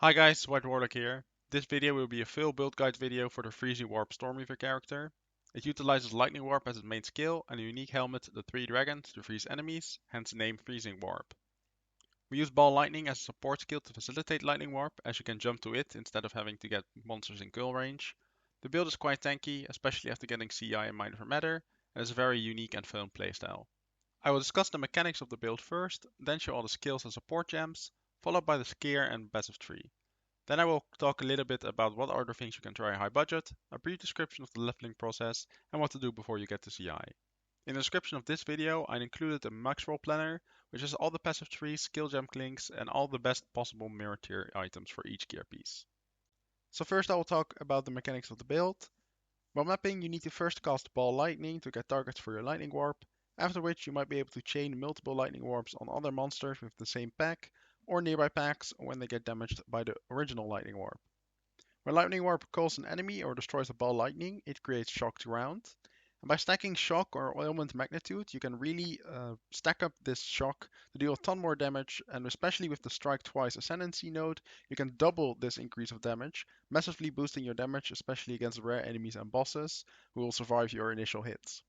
Hi guys, White Warlock here. This video will be a full build guide video for the Freezing Warp Stormweaver character. It utilizes Lightning Warp as its main skill and a unique helmet, the Three Dragons, to freeze enemies, hence the name Freezing Warp. We use Ball Lightning as a support skill to facilitate Lightning Warp, as you can jump to it instead of having to get monsters in kill range. The build is quite tanky, especially after getting CI and Mind for Matter, and is a very unique and fun playstyle. I will discuss the mechanics of the build first, then show all the skills and support gems, followed by the Scare and Path of Tree. Then I will talk a little bit about what are the things you can try high budget, a brief description of the leveling process, and what to do before you get to CI. In the description of this video, I included a max roll planner, which has all the passive trees, skill gem links, and all the best possible mirror tier items for each gear piece. So first I will talk about the mechanics of the build. While mapping, you need to first cast Ball Lightning to get targets for your Lightning Warp, after which you might be able to chain multiple Lightning Warps on other monsters with the same pack, or nearby packs when they get damaged by the original Lightning Warp. When Lightning Warp calls an enemy or destroys a Ball Lightning, it creates shocked ground. And by stacking shock or ailment magnitude, you can really stack up this shock to deal a ton more damage, and especially with the Strike Twice Ascendancy node, you can double this increase of damage, massively boosting your damage, especially against rare enemies and bosses who will survive your initial hits.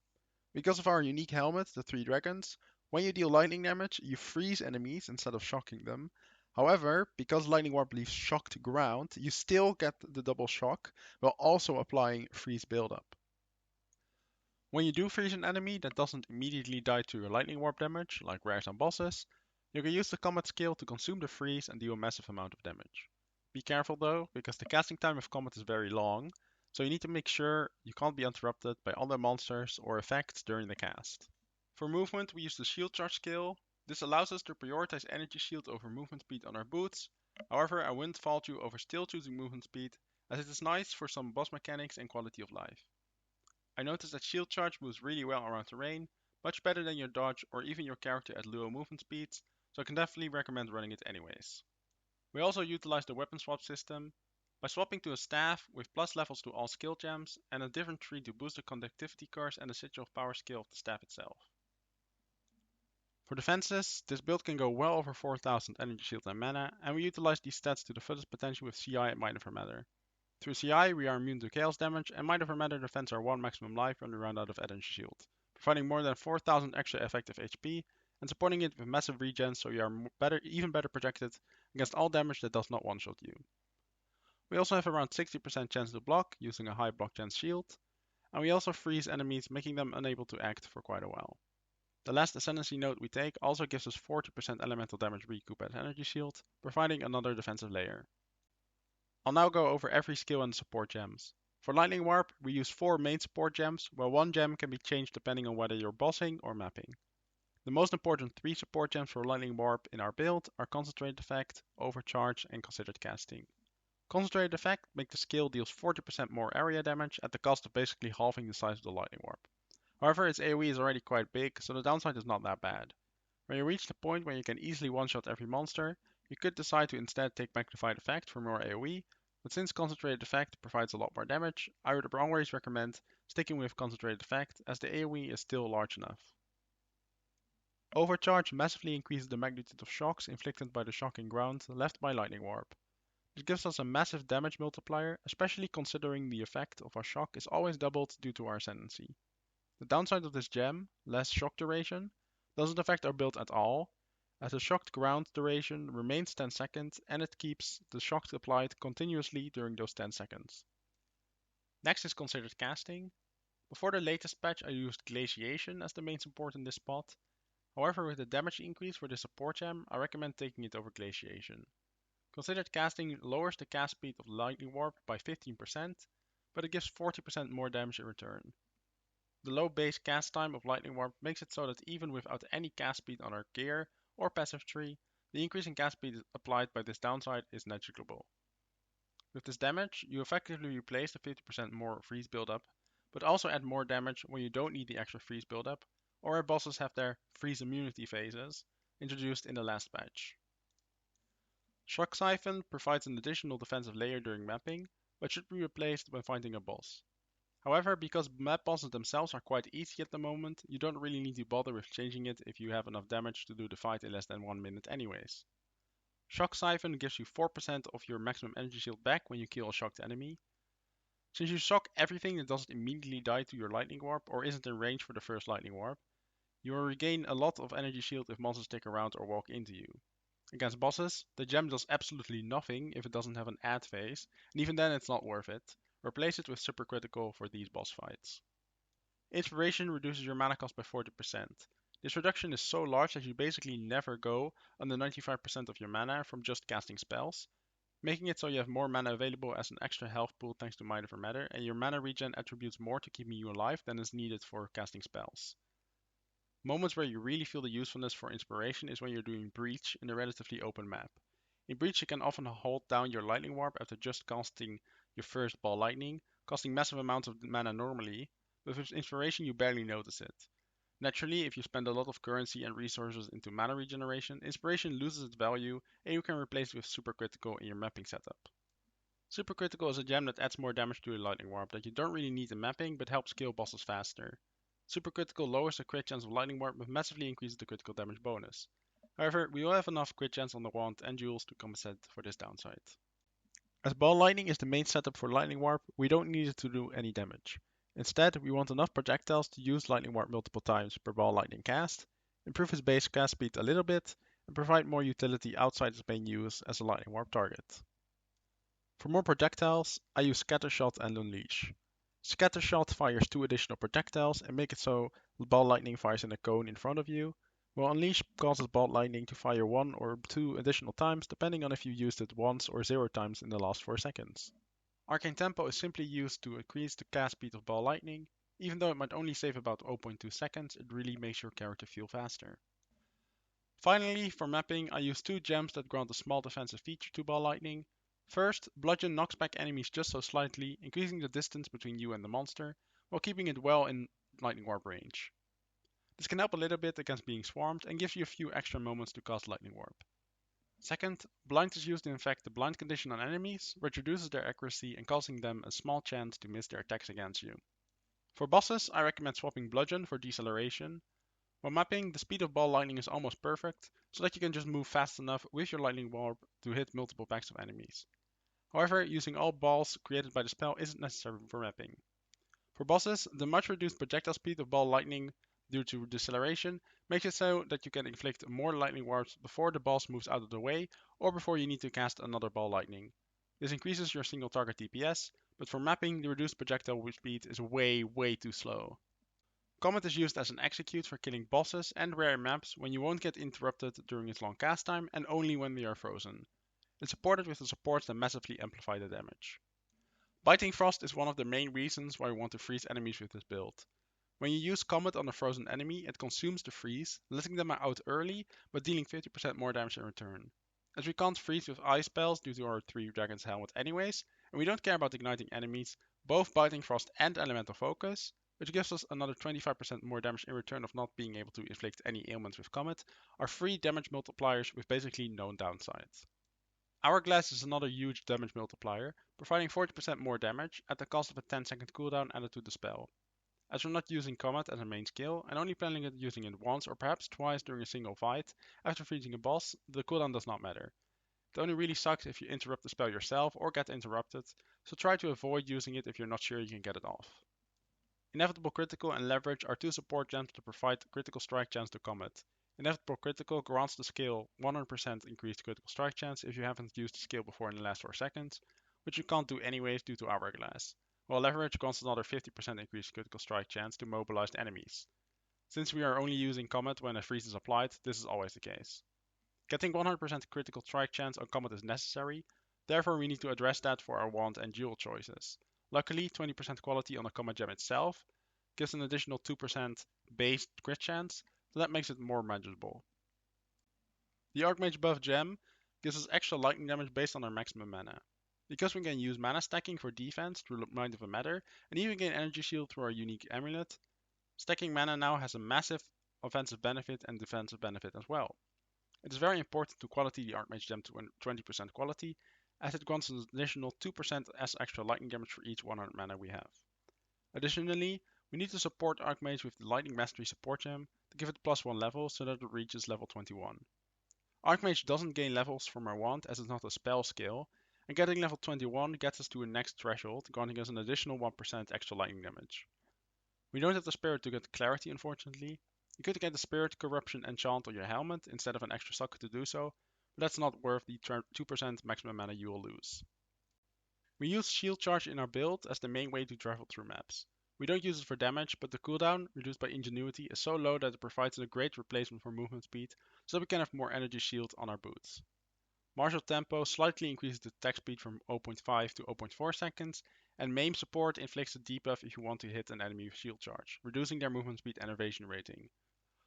Because of our unique helmet, the Three Dragons, when you deal lightning damage, you freeze enemies instead of shocking them. However, because Lightning Warp leaves shocked ground, you still get the double shock, while also applying freeze buildup. When you do freeze an enemy that doesn't immediately die to your Lightning Warp damage, like rares and bosses, you can use the Comet skill to consume the freeze and deal a massive amount of damage. Be careful though, because the casting time of Comet is very long, so you need to make sure you can't be interrupted by other monsters or effects during the cast. For movement, we use the Shield Charge skill. This allows us to prioritize Energy Shield over movement speed on our boots. However, I wouldn't fault you over still choosing movement speed, as it is nice for some boss mechanics and quality of life. I noticed that Shield Charge moves really well around terrain, much better than your dodge or even your character at low movement speeds, so I can definitely recommend running it anyways. We also utilize the weapon swap system by swapping to a staff with plus levels to all skill gems and a different tree to boost the conductivity curse and the sigil of power skill of the staff itself. For defenses, this build can go well over 4000 energy shield and mana, and we utilize these stats to the fullest potential with CI and Mind of Matter. Through CI, we are immune to chaos damage, and Mind of Matter defends our 1 maximum life when we run out of energy shield, providing more than 4000 extra effective HP, and supporting it with massive regen so you are even better protected against all damage that does not one-shot you. We also have around 60% chance to block using a high block chance shield, and we also freeze enemies, making them unable to act for quite a while. The last Ascendancy node we take also gives us 40% elemental damage recoup as energy shield, providing another defensive layer. I'll now go over every skill and support gems. For Lightning Warp, we use 4 main support gems, where one gem can be changed depending on whether you're bossing or mapping. The most important 3 support gems for Lightning Warp in our build are Concentrated Effect, Overcharge, and Considered Casting. Concentrated Effect makes the skill deals 40% more area damage at the cost of basically halving the size of the Lightning Warp. However, its AoE is already quite big, so the downside is not that bad. When you reach the point where you can easily one-shot every monster, you could decide to instead take Magnified Effect for more AoE, but since Concentrated Effect provides a lot more damage, I would always recommend sticking with Concentrated Effect as the AoE is still large enough. Overcharge massively increases the magnitude of shocks inflicted by the shocking ground left by Lightning Warp. This gives us a massive damage multiplier, especially considering the effect of our shock is always doubled due to our Ascendancy. The downside of this gem, less shock duration, doesn't affect our build at all, as the shocked ground duration remains 10 seconds and it keeps the shock applied continuously during those 10 seconds. Next is Considered Casting. Before the latest patch I used Glaciation as the main support in this spot. However, with the damage increase for this support gem, I recommend taking it over Glaciation. Considered Casting lowers the cast speed of Lightning Warp by 15%, but it gives 40% more damage in return. The low base cast time of Lightning Warp makes it so that even without any cast speed on our gear or passive tree, the increase in cast speed applied by this downside is negligible. With this damage, you effectively replace the 50% more freeze buildup, but also add more damage when you don't need the extra freeze buildup, or where bosses have their freeze immunity phases, introduced in the last patch. Shock Siphon provides an additional defensive layer during mapping, but should be replaced when fighting a boss. However, because map bosses themselves are quite easy at the moment, you don't really need to bother with changing it if you have enough damage to do the fight in less than 1 minute anyways. Shock Siphon gives you 4% of your maximum energy shield back when you kill a shocked enemy. Since you shock everything that doesn't immediately die to your lightning warp or isn't in range for the first lightning warp, you will regain a lot of energy shield if monsters stick around or walk into you. Against bosses, the gem does absolutely nothing if it doesn't have an add phase, and even then it's not worth it. Replace it with super critical for these boss fights. Inspiration reduces your mana cost by 40%. This reduction is so large that you basically never go under 95% of your mana from just casting spells, making it so you have more mana available as an extra health pool thanks to Might of Matter, and your mana regen attributes more to keeping you alive than is needed for casting spells. Moments where you really feel the usefulness for inspiration is when you're doing Breach in a relatively open map. In Breach you can often hold down your lightning warp after just casting your first ball lightning, costing massive amounts of mana normally, but with inspiration you barely notice it. Naturally, if you spend a lot of currency and resources into mana regeneration, inspiration loses its value and you can replace it with supercritical in your mapping setup. Supercritical is a gem that adds more damage to your lightning warp that you don't really need in mapping but helps kill bosses faster. Supercritical lowers the crit chance of lightning warp but massively increases the critical damage bonus. However, we will have enough crit chance on the wand and jewels to compensate for this downside. As ball lightning is the main setup for lightning warp, we don't need it to do any damage. Instead, we want enough projectiles to use lightning warp multiple times per ball lightning cast, improve his base cast speed a little bit, and provide more utility outside its main use as a lightning warp target. For more projectiles, I use Scatter Shot and Unleash. Scatter Shot fires 2 additional projectiles and make it so ball lightning fires in a cone in front of you, while Unleash causes ball lightning to fire 1 or 2 additional times depending on if you used it once or 0 times in the last 4 seconds. Arcane Tempo is simply used to increase the cast speed of ball lightning. Even though it might only save about 0.2 seconds, it really makes your character feel faster. Finally, for mapping, I use 2 gems that grant a small defensive feature to ball lightning. First, Bludgeon knocks back enemies just so slightly, increasing the distance between you and the monster, while keeping it well in lightning warp range. This can help a little bit against being swarmed and gives you a few extra moments to cast lightning warp. Second, Blind is used to infect the blind condition on enemies, which reduces their accuracy and causing them a small chance to miss their attacks against you. For bosses, I recommend swapping Bludgeon for Deceleration. While mapping, the speed of ball lightning is almost perfect, so that you can just move fast enough with your lightning warp to hit multiple packs of enemies. However, using all balls created by the spell isn't necessary for mapping. For bosses, the much reduced projectile speed of ball lightning due to deceleration makes it so that you can inflict more lightning warps before the boss moves out of the way or before you need to cast another ball lightning. This increases your single target DPS, but for mapping the reduced projectile speed is way too slow. Comet is used as an execute for killing bosses and rare maps when you won't get interrupted during its long cast time and only when they are frozen. It's supported with the supports that massively amplify the damage. Biting Frost is one of the main reasons why we want to freeze enemies with this build. When you use Comet on a frozen enemy, it consumes the freeze, letting them out early, but dealing 50% more damage in return. As we can't freeze with ice spells due to our 3 Dragons Helmet anyways, and we don't care about igniting enemies, both Biting Frost and Elemental Focus, which gives us another 25% more damage in return of not being able to inflict any ailments with Comet, are free damage multipliers with basically no downsides. Hourglass is another huge damage multiplier, providing 40% more damage at the cost of a 10-second cooldown added to the spell. As we're not using Comet as a main skill, and only planning on using it once or perhaps twice during a single fight, after freezing a boss, the cooldown does not matter. It only really sucks if you interrupt the spell yourself or get interrupted, so try to avoid using it if you're not sure you can get it off. Inevitable Critical and Leverage are 2 support gems to provide critical strike chance to Comet. Inevitable Critical grants the skill 100% increased critical strike chance if you haven't used the skill before in the last 4 seconds, which you can't do anyways due to Hourglass, while Leverage grants another 50% increased critical strike chance to mobilized enemies. Since we are only using Comet when a freeze is applied, this is always the case. Getting 100% critical strike chance on Comet is necessary, therefore we need to address that for our wand and jewel choices. Luckily, 20% quality on the Comet gem itself gives an additional 2% base crit chance, so that makes it more manageable. The Archmage buff gem gives us extra lightning damage based on our maximum mana. Because we can use mana stacking for defense through Mind of a Matter, and even gain energy shield through our unique amulet, stacking mana now has a massive offensive benefit and defensive benefit as well. It is very important to quality the Archmage gem to 20% quality, as it grants an additional 2% as extra lightning damage for each 100 mana we have. Additionally, we need to support Archmage with the Lightning Mastery support gem to give it +1 level so that it reaches level 21. Archmage doesn't gain levels from our wand as it's not a spell skill, and getting level 21 gets us to a next threshold, granting us an additional 1% extra lightning damage. We don't have the spirit to get clarity, unfortunately. You could get the spirit corruption enchant on your helmet instead of an extra socket to do so, but that's not worth the 2% maximum mana you will lose. We use shield charge in our build as the main way to travel through maps. We don't use it for damage, but the cooldown, reduced by ingenuity, is so low that it provides a great replacement for movement speed, so that we can have more energy shield on our boots. Martial tempo slightly increases the attack speed from 0.5 to 0.4 seconds, and maim support inflicts a debuff if you want to hit an enemy with shield charge, reducing their movement speed and evasion rating.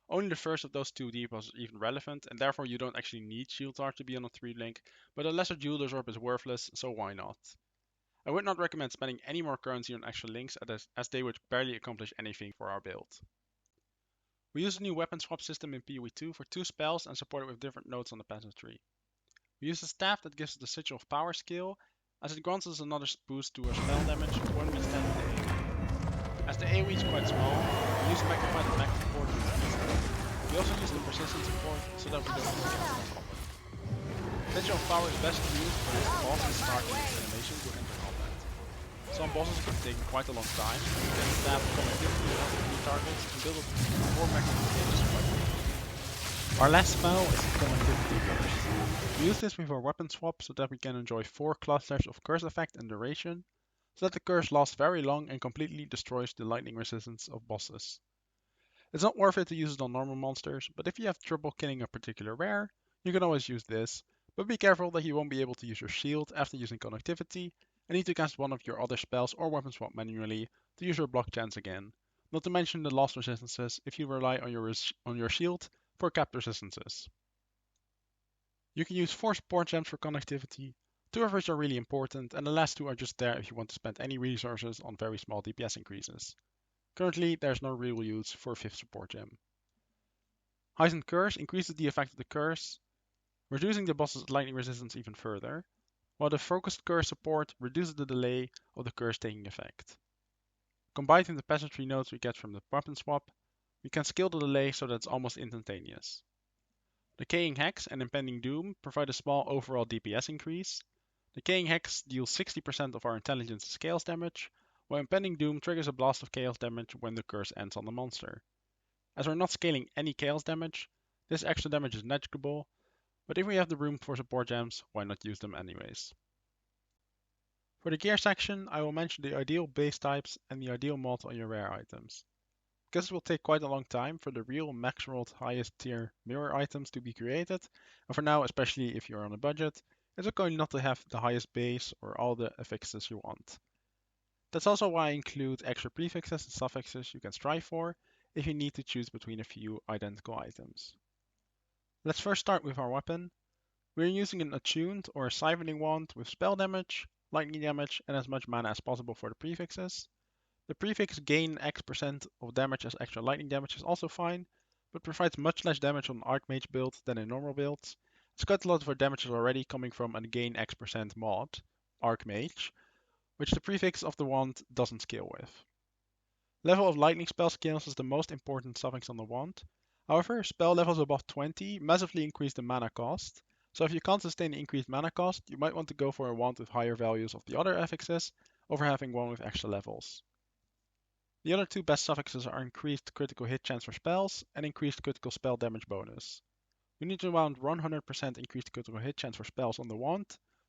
Only the first of those two debuffs is even relevant, and therefore you don't actually need shield charge to be on a 3 link, but a lesser jeweler's orb is worthless, so why not? I would not recommend spending any more currency on extra links as they would barely accomplish anything for our build. We use a new weapon swap system in PoE 2 for 2 spells and support it with different nodes on the passive tree. We use a staff that gives us the Sigil of Power skill, as it grants us another boost to our spell damage when we stand in AoE. As the AoE is quite small, we use Magnified Attack support to increase it. We also use the Persistence support so that we don't lose the combat. Sigil of Power is best used when the boss is starting its animation to enter combat. Some bosses can take quite a long time, so you can staff Conductivity to help new targets and build up 4 maximum stages quite quickly. Our last spell is Conductivity Burst. We use this with our weapon swap so that we can enjoy 4 clusters of curse effect and duration, so that the curse lasts very long and completely destroys the lightning resistance of bosses. It's not worth it to use it on normal monsters, but if you have trouble killing a particular rare, you can always use this, but be careful that you won't be able to use your shield after using Conductivity, and need to cast one of your other spells or weapon swap manually to use your block chance again, not to mention the lost resistances if you rely on your shield for capped resistances. You can use 4 support gems for Conductivity, 2 of which are really important, and the last 2 are just there if you want to spend any resources on very small DPS increases. Currently, there's no real use for a 5th support gem. Heightened Curse increases the effect of the curse, reducing the boss's lightning resistance even further, while the Focused Curse support reduces the delay of the curse taking effect. Combined with the peasantry nodes we get from the weapon swap, we can scale the delay so that it's almost instantaneous. Decaying Hex and Impending Doom provide a small overall DPS increase. Decaying Hex deals 60% of our intelligence and scales damage, while Impending Doom triggers a blast of chaos damage when the curse ends on the monster. As we're not scaling any chaos damage, this extra damage is negligible, but if we have the room for support gems, why not use them anyways? For the gear section, I will mention the ideal base types and the ideal mod on your rare items. Because it will take quite a long time for the real max rolled highest tier mirror items to be created, and for now, especially if you're on a budget, it's okay not to have the highest base or all the affixes you want. That's also why I include extra prefixes and suffixes you can strive for if you need to choose between a few identical items. Let's first start with our weapon. We're using an attuned or a siphoning wand with spell damage, lightning damage, and as much mana as possible for the prefixes. The prefix gain X% of damage as extra lightning damage is also fine, but provides much less damage on Archmage build than in normal builds. It's quite a lot of our damage is already coming from a gain X% mod, Archmage, which the prefix of the wand doesn't scale with. Level of lightning spell scales is the most important suffix on the wand. However, spell levels above 20 massively increase the mana cost, so if you can't sustain the increased mana cost, you might want to go for a wand with higher values of the other affixes over having one with extra levels. The other 2 best suffixes are increased critical hit chance for spells and increased critical spell damage bonus. We need around 100% increased critical hit chance for spells on the wand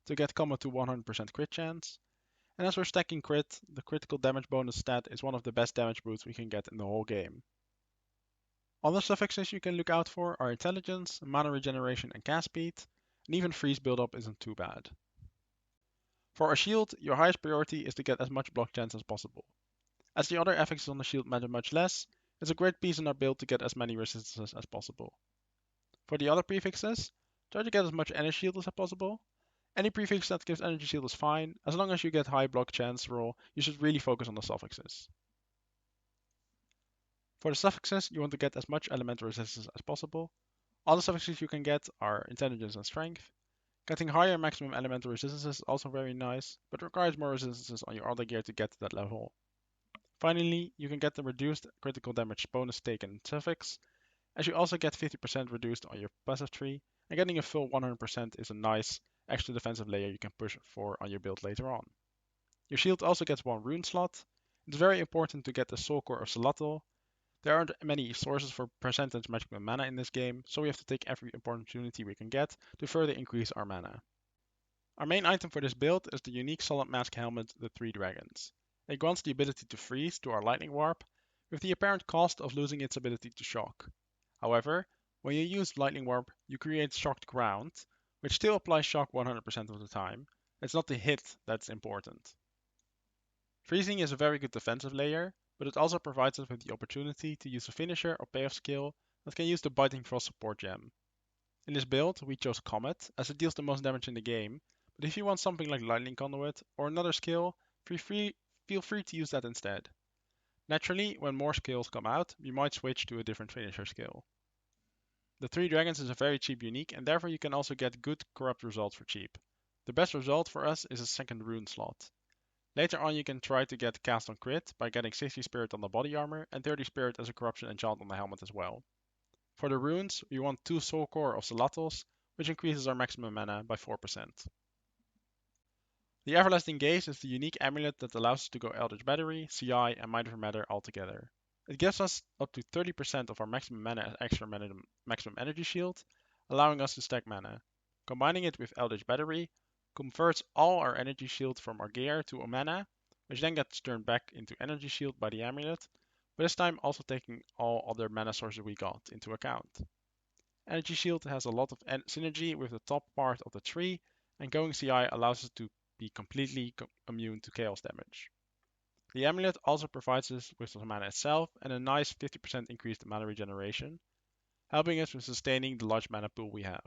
to get Comet to 100% crit chance, and as we're stacking crit, the critical damage bonus stat is one of the best damage boosts we can get in the whole game. Other suffixes you can look out for are intelligence, mana regeneration and cast speed, and even freeze buildup isn't too bad. For a shield, your highest priority is to get as much block chance as possible. As the other affixes on the shield matter much less, it's a great piece in our build to get as many resistances as possible. For the other prefixes, try to get as much energy shield as possible. Any prefix that gives energy shield is fine, as long as you get high block chance roll, you should really focus on the suffixes. For the suffixes, you want to get as much elemental resistance as possible. All the suffixes you can get are intelligence and strength. Getting higher maximum elemental resistances is also very nice, but requires more resistances on your other gear to get to that level. Finally, you can get the reduced critical damage bonus taken suffix, as you also get 50% reduced on your passive tree, and getting a full 100% is a nice extra defensive layer you can push for on your build later on. Your shield also gets one rune slot. It's very important to get the Soul Core of Salatl. There aren't many sources for percentage maximum mana in this game, so we have to take every opportunity we can get to further increase our mana. Our main item for this build is the unique Solid Mask Helmet, the Three Dragons. It grants the ability to freeze to our Lightning Warp, with the apparent cost of losing its ability to shock. However, when you use Lightning Warp, you create shocked ground, which still applies shock 100% of the time. It's not the hit that's important. Freezing is a very good defensive layer, but it also provides us with the opportunity to use a finisher or payoff skill that can use the Biting Frost support gem. In this build, we chose Comet, as it deals the most damage in the game, but if you want something like Lightning Conduit or another skill, feel free to use that instead. Naturally, when more skills come out, we might switch to a different finisher skill. The Three Dragons is a very cheap unique, and therefore you can also get good corrupt results for cheap. The best result for us is a second rune slot. Later on you can try to get cast on crit by getting 60 spirit on the body armor and 30 spirit as a corruption enchant on the helmet as well. For the runes, we want 2 Soul Core of Salatls, which increases our maximum mana by 4%. The Everlasting Gaze is the unique amulet that allows us to go Eldritch Battery, CI, and Might of Matter all together. It gives us up to 30% of our maximum mana as extra maximum energy shield, allowing us to stack mana. Combining it with Eldritch Battery converts all our energy shield from our gear to a mana, which then gets turned back into energy shield by the amulet, but this time also taking all other mana sources we got into account. Energy shield has a lot of synergy with the top part of the tree, and going CI allows us to be completely immune to chaos damage. The amulet also provides us with the mana itself and a nice 50% increased mana regeneration, helping us with sustaining the large mana pool we have.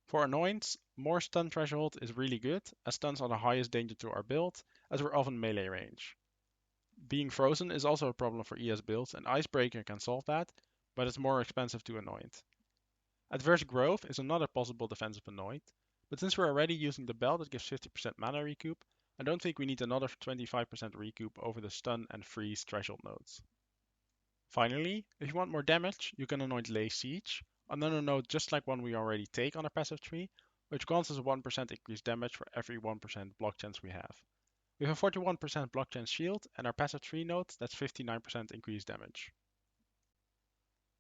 For annoyance, more stun threshold is really good, as stuns are the highest danger to our build, as we're often melee range. Being frozen is also a problem for ES builds, and Icebreaker can solve that, but it's more expensive to anoint. Adverse Growth is another possible defensive anoint, but since we're already using the bell that gives 50% mana recoup, I don't think we need another 25% recoup over the stun and freeze threshold nodes. Finally, if you want more damage, you can anoint Lay Siege, another node just like one we already take on our passive tree, which grants us 1% increased damage for every 1% block chance we have. We have a 41% block chance shield, and our passive tree nodes, that's 59% increased damage.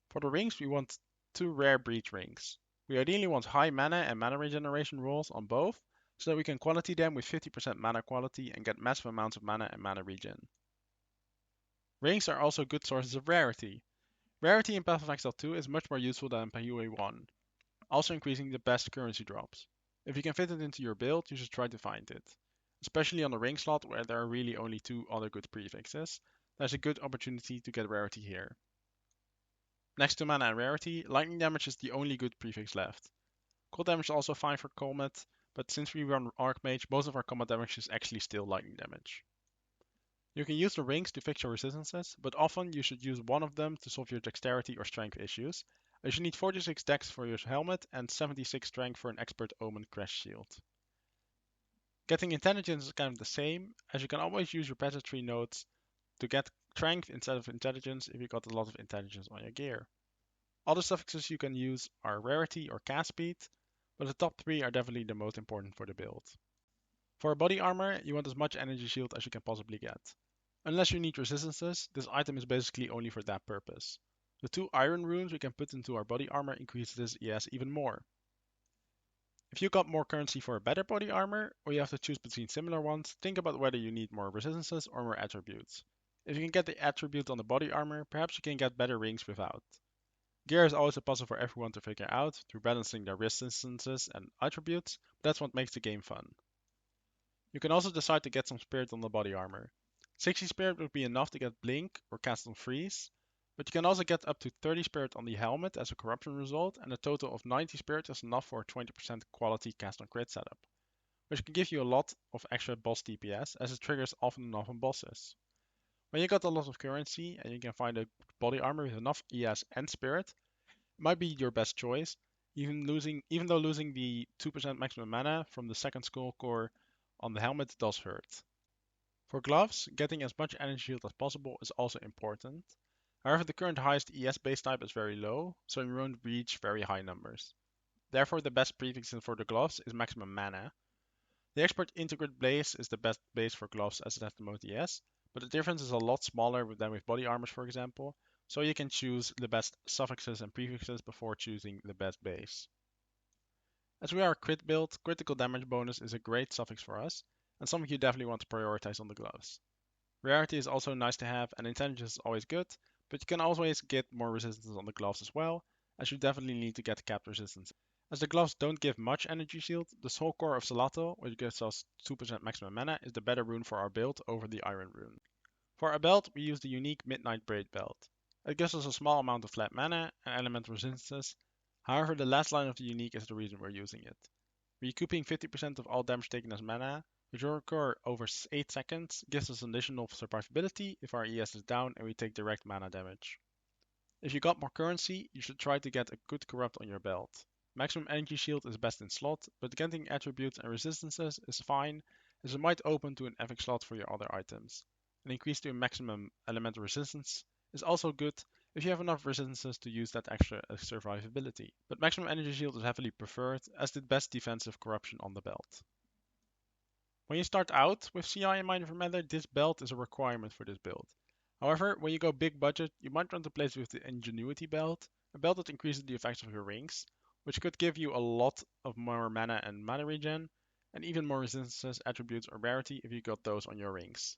For the rings, we want 2 rare breach rings. We ideally want high mana and mana regeneration rolls on both, so that we can quality them with 50% mana quality and get massive amounts of mana and mana regen. Rings are also good sources of rarity. Rarity in Path of Exile 2 is much more useful than in PoE 1, also increasing the best currency drops. If you can fit it into your build, you should try to find it. Especially on the ring slot where there are really only 2 other good prefixes, there's a good opportunity to get rarity here. Next to mana and rarity, lightning damage is the only good prefix left. Cold damage is also fine for Comet, but since we run Archmage, most of our combat damage is actually still lightning damage. You can use the rings to fix your resistances, but often you should use one of them to solve your dexterity or strength issues, as you need 46 dex for your helmet and 76 strength for an expert omen crash shield. Getting intelligence is kind of the same, as you can always use your passive tree nodes to get strength instead of intelligence if you got a lot of intelligence on your gear. Other suffixes you can use are rarity or cast speed, but the top 3 are definitely the most important for the build. For body armor, you want as much energy shield as you can possibly get. Unless you need resistances, this item is basically only for that purpose. The 2 iron runes we can put into our body armor increase this ES even more. If you got more currency for a better body armor, or you have to choose between similar ones, think about whether you need more resistances or more attributes. If you can get the attribute on the body armor, perhaps you can get better rings without. Gear is always a puzzle for everyone to figure out through balancing their resistances and attributes, but that's what makes the game fun. You can also decide to get some spirit on the body armor. 60 spirit would be enough to get blink or cast on freeze, but you can also get up to 30 spirit on the helmet as a corruption result, and a total of 90 spirit is enough for a 20% quality cast on crit setup, which can give you a lot of extra boss DPS as it triggers often enough on bosses. When you got a lot of currency and you can find a body armor with enough ES and spirit, it might be your best choice, even though losing the 2% maximum mana from the second skull core on the helmet does hurt. For gloves, getting as much energy shield as possible is also important. However, the current highest ES base type is very low, so you won't reach very high numbers. Therefore, the best prefix for the gloves is maximum mana. The Expert Integrate Blaze is the best base for gloves as it has the most DS, but the difference is a lot smaller than with body armors, for example, so you can choose the best suffixes and prefixes before choosing the best base. As we are a crit build, critical damage bonus is a great suffix for us, and something you definitely want to prioritize on the gloves. Rarity is also nice to have, and intelligence is always good, but you can always get more resistance on the gloves as well, as you definitely need to get capped resistance. As the gloves don't give much energy shield, the Soul Core of Salato, which gives us 2% maximum mana, is the better rune for our build over the Iron rune. For our belt, we use the unique Midnight Braid belt. It gives us a small amount of flat mana and elemental resistances. However, the last line of the unique is the reason we're using it. Recouping 50% of all damage taken as mana, which will occur over 8 seconds, gives us additional survivability if our ES is down and we take direct mana damage. If you got more currency, you should try to get a good corrupt on your belt. Maximum energy shield is best in slot, but getting attributes and resistances is fine, as it might open to an epic slot for your other items. An increase to a maximum elemental resistance is also good if you have enough resistances to use that extra survivability, but maximum energy shield is heavily preferred as the best defensive corruption on the belt. When you start out with CI in mind for meta, this belt is a requirement for this build. However, when you go big budget, you might want to place with the Ingenuity belt, a belt that increases the effects of your rings, which could give you a lot of more mana and mana regen, and even more resistances, attributes, or rarity if you got those on your rings.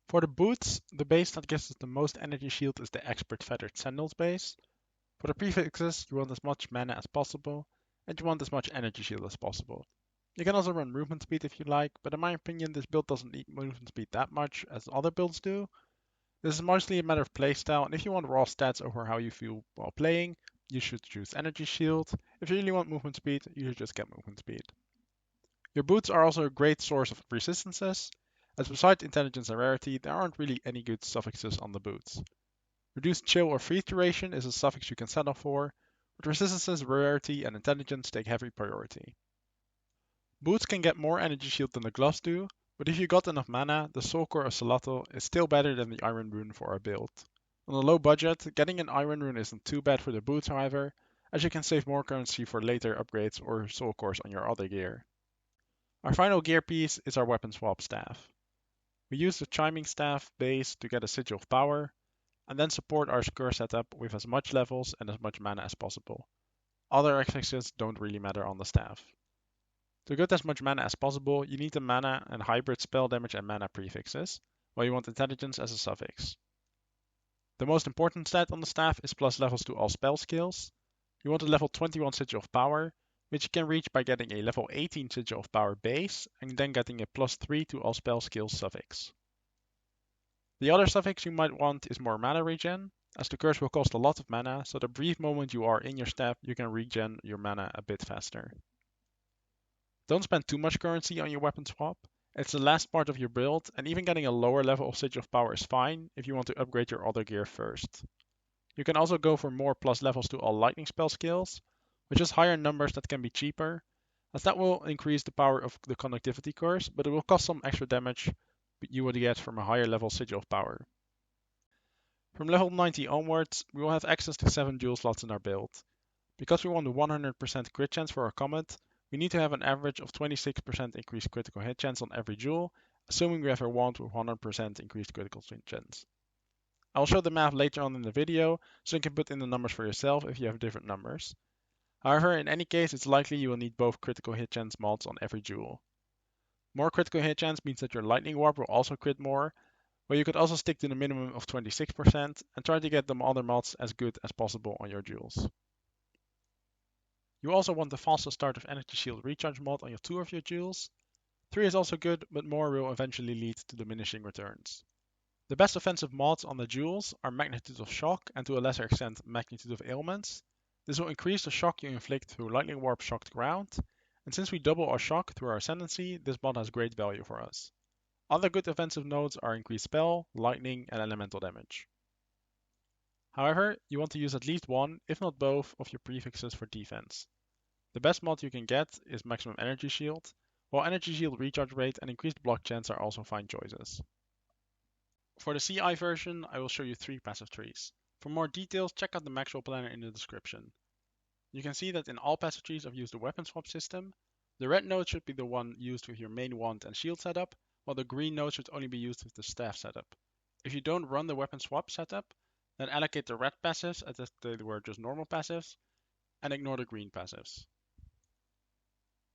For the boots, the base that gives us the most energy shield is the Expert Feathered Sandals base. For the prefixes, you want as much mana as possible, and you want as much energy shield as possible. You can also run movement speed if you like, but in my opinion this build doesn't need movement speed that much as other builds do. This is mostly a matter of playstyle, and if you want raw stats over how you feel while playing, you should choose energy shield. If you really want movement speed, you should just get movement speed. Your boots are also a great source of resistances, as besides intelligence and rarity, there aren't really any good suffixes on the boots. Reduced chill or freeze duration is a suffix you can settle for, but resistances, rarity, and intelligence take heavy priority. Boots can get more energy shield than the gloves do, but if you got enough mana, the Soul Core of Salato is still better than the Iron rune for our build. On a low budget, getting an Iron rune isn't too bad for the boots however, as you can save more currency for later upgrades or Soul Cores on your other gear. Our final gear piece is our weapon swap staff. We use the Chiming Staff base to get a Sigil of Power, and then support our Skur setup with as much levels and as much mana as possible. Other affixes don't really matter on the staff. To get as much mana as possible, you need the mana and hybrid spell damage and mana prefixes, while you want intelligence as a suffix. The most important stat on the staff is plus levels to all spell skills. You want a level 21 Sigil of Power, which you can reach by getting a level 18 Sigil of Power base, and then getting a plus 3 to all spell skills suffix. The other suffix you might want is more mana regen, as the curse will cost a lot of mana, so the brief moment you are in your staff, you can regen your mana a bit faster. Don't spend too much currency on your weapon swap. It's the last part of your build, and even getting a lower level of Sigil of Power is fine if you want to upgrade your other gear first. You can also go for more plus levels to all lightning spell skills, which is higher numbers that can be cheaper, as that will increase the power of the Conductivity curse, but it will cost some extra damage you would get from a higher level Sigil of Power. From level 90 onwards, we will have access to 7 jewel slots in our build. Because we want a 100% crit chance for our Comet, we need to have an average of 26% increased critical hit chance on every jewel, assuming we have a wand with 100% increased critical chance. I will show the math later on in the video, so you can put in the numbers for yourself if you have different numbers. However, in any case, it's likely you will need both critical hit chance mods on every jewel. More critical hit chance means that your lightning warp will also crit more, but you could also stick to the minimum of 26% and try to get the other mods as good as possible on your jewels. You also want the fastest start of energy shield recharge mod on 2 of your jewels. 3 is also good, but more will eventually lead to diminishing returns. The best offensive mods on the jewels are Magnitude of Shock and to a lesser extent Magnitude of Ailments. This will increase the shock you inflict through Lightning Warp shocked ground, and since we double our shock through our Ascendancy, this mod has great value for us. Other good offensive nodes are Increased Spell, Lightning, and Elemental damage. However, you want to use at least one, if not both, of your prefixes for defense. The best mod you can get is Maximum Energy Shield, while Energy Shield recharge rate and increased block chance are also fine choices. For the CI version, I will show you 3 passive trees. For more details, check out the Maxwell planner in the description. You can see that in all passive trees I've used the weapon swap system. The red node should be the one used with your main wand and shield setup, while the green node should only be used with the staff setup. If you don't run the weapon swap setup, then allocate the red passives as if they were just normal passives, and ignore the green passives.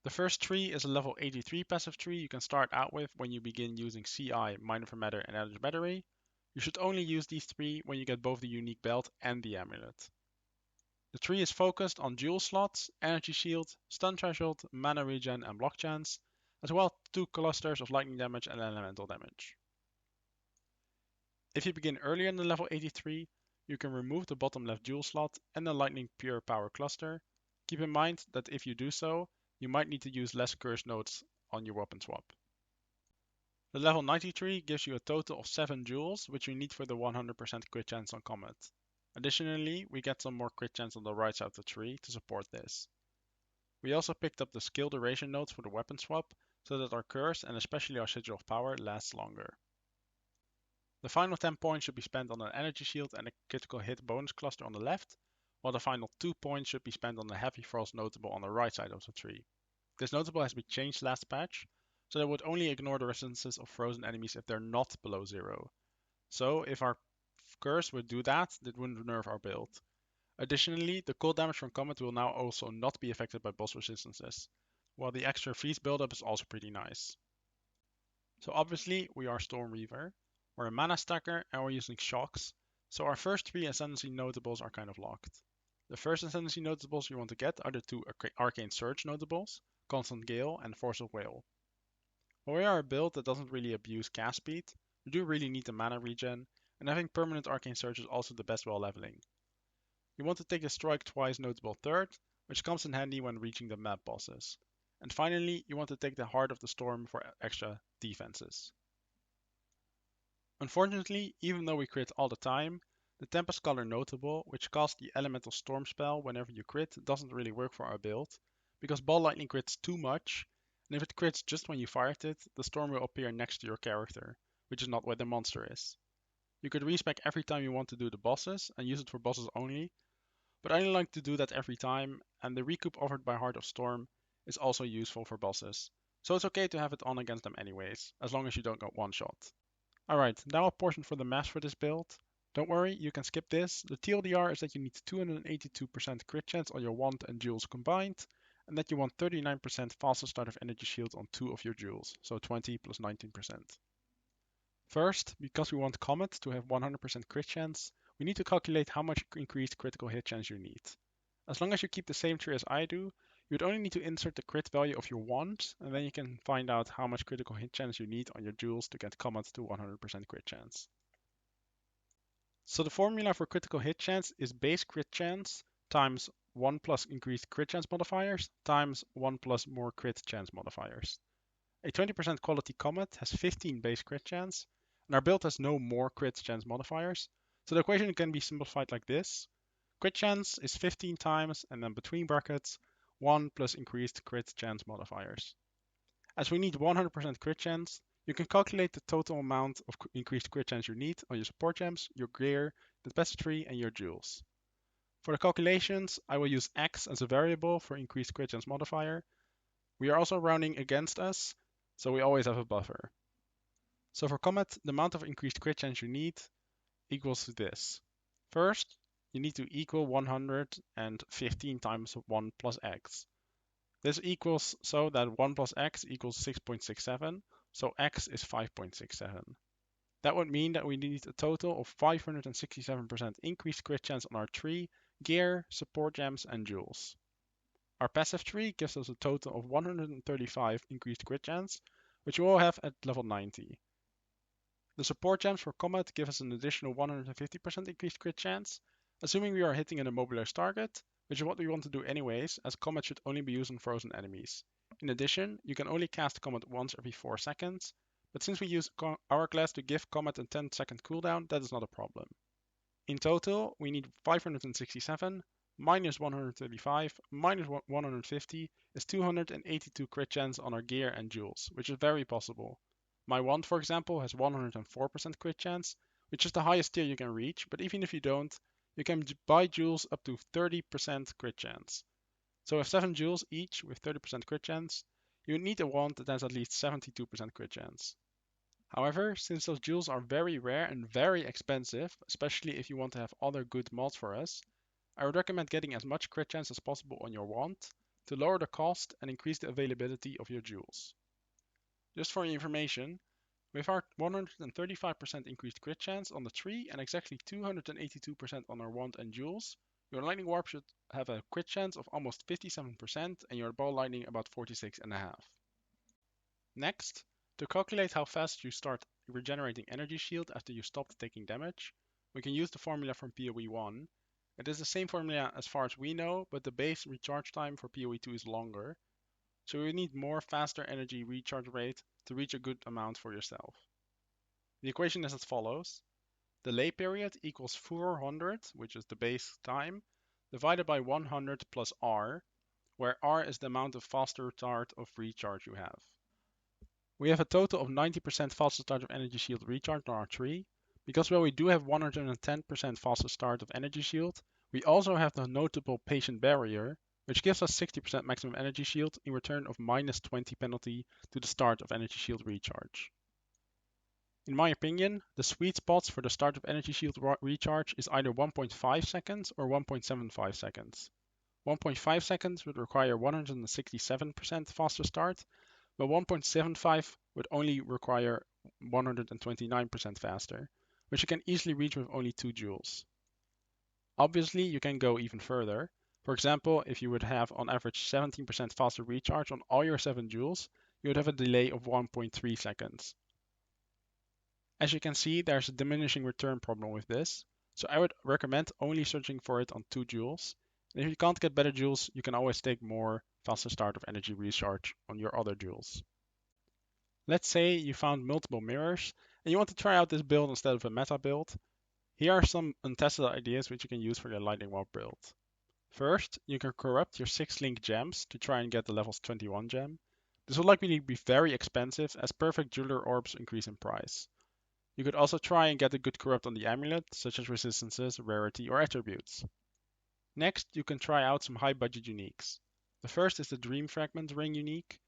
The first tree is a level 83 passive tree you can start out with when you begin using CI, Mine for Matter, and Energy Battery. You should only use these three when you get both the unique belt and the amulet. The tree is focused on jewel slots, energy shield, stun threshold, mana regen, and block chance, as well as 2 clusters of lightning damage and elemental damage. If you begin earlier in the level 83, you can remove the bottom left jewel slot and the lightning pure power cluster. Keep in mind that if you do so, you might need to use less curse nodes on your weapon swap. The level 93 gives you a total of 7 jewels, which you need for the 100% crit chance on Comet. Additionally, we get some more crit chance on the right side of the tree to support this. We also picked up the skill duration nodes for the weapon swap, so that our curse and especially our Sigil of Power lasts longer. The final 10 points should be spent on an energy shield and a critical hit bonus cluster on the left, while the final 2 points should be spent on the heavy frost notable on the right side of the tree. This notable has been changed last patch, so that would only ignore the resistances of frozen enemies if they're not below 0. So if our curse would do that, it wouldn't nerf our build. Additionally, the cold damage from Comet will now also not be affected by boss resistances, while the extra freeze buildup is also pretty nice. So obviously we are Stormweaver, we're a mana stacker and we're using shocks, so our first 3 Ascendancy notables are kind of locked. The first Ascendancy notables you want to get are the 2 Arcane Surge notables, Constant Gale and Force of Will. While we are a build that doesn't really abuse cast speed, we do really need the mana regen, and having permanent Arcane Surge is also the best while leveling. You want to take the Strike Twice notable third, which comes in handy when reaching the map bosses. And finally, you want to take the Heart of the Storm for extra defenses. Unfortunately, even though we crit all the time, the Tempest Color notable, which casts the Elemental Storm spell whenever you crit, doesn't really work for our build, because Ball Lightning crits too much, and if it crits just when you fired it, the storm will appear next to your character, which is not where the monster is. You could respec every time you want to do the bosses, and use it for bosses only, but I don't like to do that every time, and the recoup offered by Heart of Storm is also useful for bosses, so it's okay to have it on against them anyways, as long as you don't get one shot. Alright, now a portion for the maps for this build. Don't worry, you can skip this. The TLDR is that you need 282% crit chance on your wand and jewels combined, and that you want 39% faster start of energy shield on 2 of your jewels, so 20 plus 19%. First, because we want Comet to have 100% crit chance, we need to calculate how much increased critical hit chance you need. As long as you keep the same tree as I do, you would only need to insert the crit value of your wand, and then you can find out how much critical hit chance you need on your jewels to get Comet to 100% crit chance. So the formula for critical hit chance is base crit chance times 1 plus increased crit chance modifiers times 1 plus more crit chance modifiers. A 20% quality Comet has 15 base crit chance, and our build has no more crit chance modifiers, so the equation can be simplified like this. Crit chance is 15 times, and then between brackets, 1 plus increased crit chance modifiers. As we need 100% crit chance, you can calculate the total amount of increased crit chance you need on your support gems, your gear, the tapestry, and your jewels. For the calculations, I will use X as a variable for increased crit chance modifier. We are also rounding against us, so we always have a buffer. So for Comet, the amount of increased crit chance you need equals to this. First, you need to equal 115 times 1 plus X. This equals so that 1 plus X equals 6.67, so X is 5.67. That would mean that we need a total of 567% increased crit chance on our tree, gear, support gems, and jewels. Our passive tree gives us a total of 135 increased crit chance, which we will have at level 90. The support gems for Comet give us an additional 150% increased crit chance, assuming we are hitting an immobilized target, which is what we want to do anyways, as Comet should only be used on frozen enemies. In addition, you can only cast Comet once every 4 seconds, but since we use Hourglass to give Comet a 10-second cooldown, that is not a problem. In total, we need 567 minus 135 minus 150 is 282 crit chance on our gear and jewels, which is very possible. My wand, for example, has 104% crit chance, which is the highest tier you can reach, but even if you don't, you can buy jewels up to 30% crit chance. So with 7 jewels each with 30% crit chance, you need a wand that has at least 72% crit chance. However, since those jewels are very rare and very expensive, especially if you want to have other good mods for us, I would recommend getting as much crit chance as possible on your wand to lower the cost and increase the availability of your jewels. Just for your information, with our 135% increased crit chance on the tree and exactly 282% on our wand and jewels, your lightning warp should have a crit chance of almost 57% and your ball lightning about 46.5. Next, to calculate how fast you start regenerating energy shield after you stopped taking damage, we can use the formula from PoE 1. It is the same formula as far as we know, but the base recharge time for PoE 2 is longer, so you need more faster energy recharge rate to reach a good amount for yourself. The equation is as follows. The lay period equals 400, which is the base time, divided by 100 plus R, where R is the amount of faster start of recharge you have. We have a total of 90% faster start of energy shield recharge on our tree. Because while we do have 110% faster start of energy shield, we also have the notable patient barrier, which gives us 60% maximum energy shield in return of minus 20 penalty to the start of energy shield recharge. In my opinion, the sweet spots for the start of energy shield recharge is either 1.5 seconds or 1.75 seconds. 1.5 seconds would require 167% faster start, but 1.75 would only require 129% faster, which you can easily reach with only 2 joules. Obviously, you can go even further. For example, if you would have on average 17% faster recharge on all your 7 joules, you would have a delay of 1.3 seconds. As you can see, there's a diminishing return problem with this, so I would recommend only searching for it on 2 joules. And if you can't get better joules, you can always take more faster start of energy recharge on your other joules. Let's say you found multiple mirrors and you want to try out this build instead of a meta build. Here are some untested ideas which you can use for your lightning warp build. First, you can corrupt your 6 link gems to try and get the levels 21 gem. This will likely be very expensive as perfect jeweler orbs increase in price. You could also try and get a good corrupt on the amulet, such as resistances, rarity, or attributes. Next, you can try out some high budget uniques. The first is the Dream Fragment ring unique.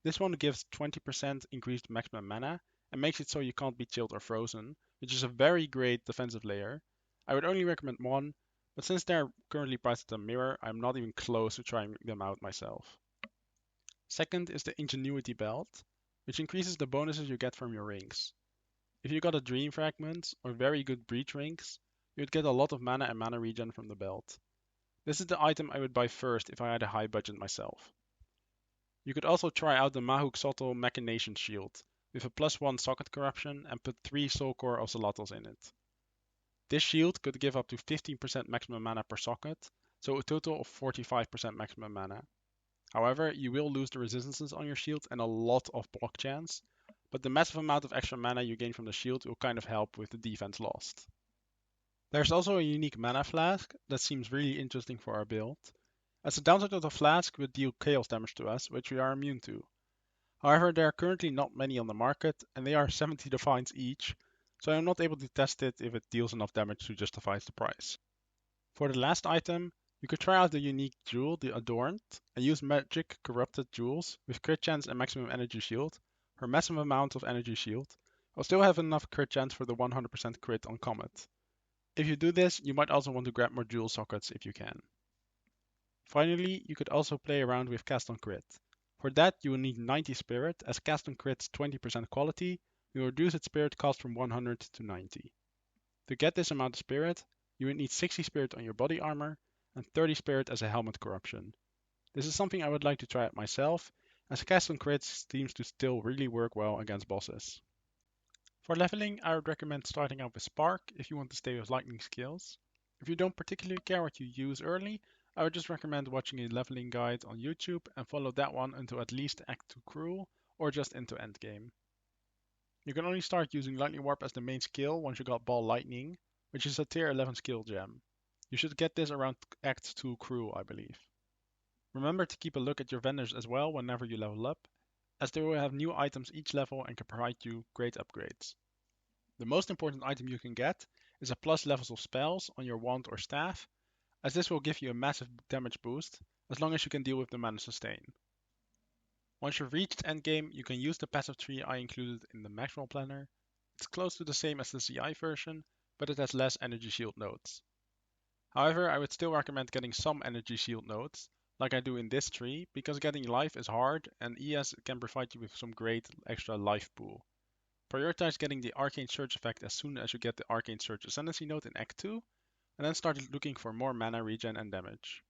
This one gives 20% increased maximum mana and makes it so you can't be chilled or frozen, which is a very great defensive layer. I would only recommend one, but since they're currently priced at a mirror, I'm not even close to trying them out myself. Second is the Ingenuity Belt, which increases the bonuses you get from your rings. If you got a Dream Fragment or very good Breach rings, you would get a lot of mana and mana regen from the belt. This is the item I would buy first if I had a high budget myself. You could also try out the Mahuk-Sotl Machination Shield, with a +1 socket corruption and put 3 Soul Core Ocelottles in it. This shield could give up to 15% maximum mana per socket, so a total of 45% maximum mana. However, you will lose the resistances on your shield and a lot of block chance, but the massive amount of extra mana you gain from the shield will kind of help with the defense lost. There's also a unique mana flask that seems really interesting for our build, as the downside of the flask would deal chaos damage to us, which we are immune to. However, there are currently not many on the market, and they are 70 divines each, so I am not able to test it if it deals enough damage to justify the price. For the last item, you could try out the unique jewel, the Adorned, and use magic corrupted jewels with crit chance and maximum energy shield for a massive amount of energy shield. I'll still have enough crit chance for the 100% crit on Comet. If you do this, you might also want to grab more jewel sockets if you can. Finally, you could also play around with cast on crit. For that, you will need 90 spirit, as cast on crit's 20% quality will reduce its spirit cost from 100 to 90. To get this amount of spirit, you would need 60 spirit on your body armor and 30 spirit as a helmet corruption. This is something I would like to try out myself, as cast on crits seems to still really work well against bosses. For leveling, I would recommend starting out with Spark if you want to stay with lightning skills. If you don't particularly care what you use early, I would just recommend watching a leveling guide on YouTube and follow that one until at least Act 2 Cruel or just into endgame. You can only start using Lightning Warp as the main skill once you got Ball Lightning, which is a tier 11 skill gem. You should get this around Act 2 Cruel, I believe. Remember to keep a look at your vendors as well whenever you level up, as they will have new items each level and can provide you great upgrades. The most important item you can get is a plus levels of spells on your wand or staff, as this will give you a massive damage boost, as long as you can deal with the mana sustain. Once you've reached endgame, you can use the passive tree I included in the Maxwell Planner. It's close to the same as the CI version, but it has less energy shield nodes. However, I would still recommend getting some energy shield nodes, like I do in this tree, because getting life is hard and ES can provide you with some great extra life pool. Prioritize getting the Arcane Surge effect as soon as you get the Arcane Surge Ascendancy node in Act 2, and then start looking for more mana regen and damage.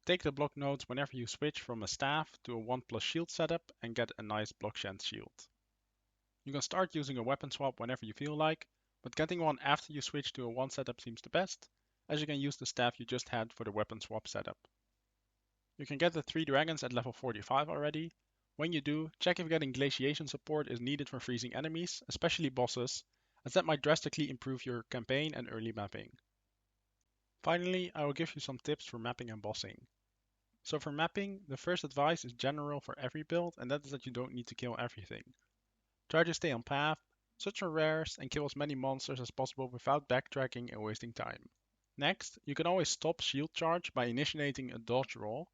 Take the block nodes whenever you switch from a staff to a 1+ shield setup and get a nice block chance shield. You can start using a weapon swap whenever you feel like, but getting one after you switch to a 1 setup seems the best, as you can use the staff you just had for the weapon swap setup. You can get the 3 dragons at level 45 already. When you do, check if getting glaciation support is needed for freezing enemies, especially bosses, as that might drastically improve your campaign and early mapping. Finally, I will give you some tips for mapping and bossing. So for mapping, the first advice is general for every build, and that is that you don't need to kill everything. Try to stay on path, search for rares, and kill as many monsters as possible without backtracking and wasting time. Next, you can always stop shield charge by initiating a dodge roll,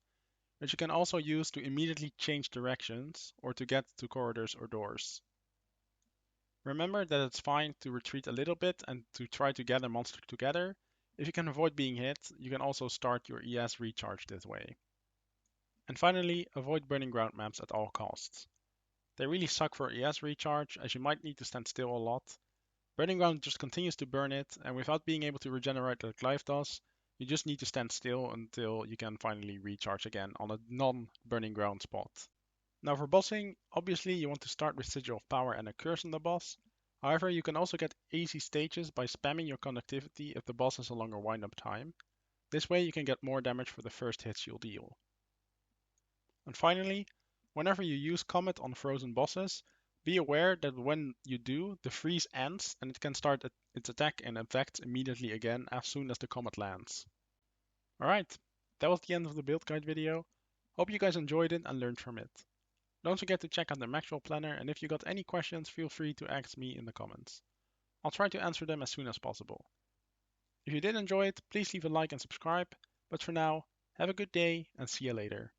which you can also use to immediately change directions or to get to corridors or doors. Remember that it's fine to retreat a little bit and to try to gather monsters together. If you can avoid being hit, you can also start your ES recharge this way. And finally, avoid burning ground maps at all costs. They really suck for ES recharge, as you might need to stand still a lot. Burning ground just continues to burn it, and without being able to regenerate like life does, you just need to stand still until you can finally recharge again on a non-burning ground spot. Now for bossing, obviously you want to start with Sigil of Power and a curse on the boss. However, you can also get easy stages by spamming your Conductivity if the boss has a longer wind-up time. This way you can get more damage for the first hits you'll deal. And finally, whenever you use Comet on frozen bosses, be aware that when you do, the freeze ends and it can start its attack and effects immediately again as soon as the Comet lands. Alright, that was the end of the build guide video. Hope you guys enjoyed it and learned from it. Don't forget to check out the Maxwell Planner, and if you got any questions, feel free to ask me in the comments. I'll try to answer them as soon as possible. If you did enjoy it, please leave a like and subscribe, but for now, have a good day and see you later.